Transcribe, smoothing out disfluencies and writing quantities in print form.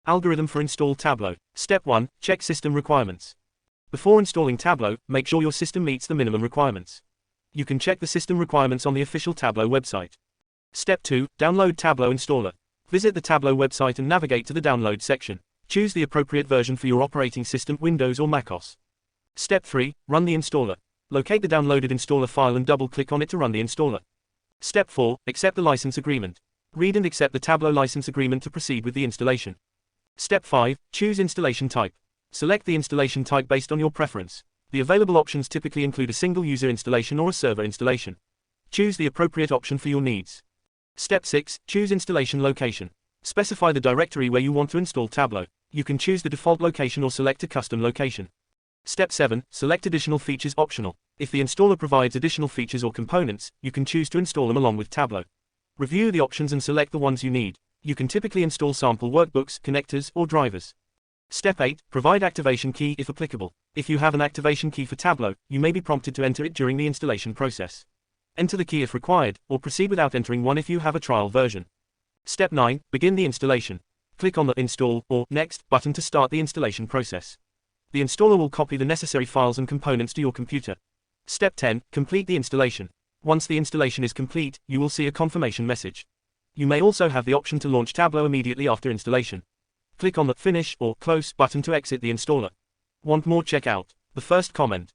Algorithm for install Tableau. Step 1. Check system requirements. Before installing Tableau, make sure your system meets the minimum requirements. You can check the system requirements on the official Tableau website. Step 2. Download Tableau Installer. Visit the Tableau website and navigate to the Download section. Choose the appropriate version for your operating system, Windows or macOS. Step 3. Run the installer. Locate the downloaded installer file and double-click on it to run the installer. Step 4. Accept the license agreement. Read and accept the Tableau license agreement to proceed with the installation. Step 5. Choose installation type. Select the installation type based on your preference. The available options typically include a single user installation or a server installation. Choose the appropriate option for your needs. Step 6. Choose installation location. Specify the directory where you want to install Tableau. You can choose the default location or select a custom location. Step 7. Select additional features optional. If the installer provides additional features or components, you can choose to install them along with Tableau. Review the options and select the ones you need. You can typically install sample workbooks, connectors, or drivers. Step 8. Provide activation key if applicable. If you have an activation key for Tableau, you may be prompted to enter it during the installation process. Enter the key if required, or proceed without entering one if you have a trial version. Step 9. Begin the installation. Click on the Install or Next button to start the installation process. The installer will copy the necessary files and components to your computer. Step 10. Complete the installation. Once the installation is complete, you will see a confirmation message. You may also have the option to launch Tableau immediately after installation. Click on the Finish or Close button to exit the installer. Want more? Check out the first comment.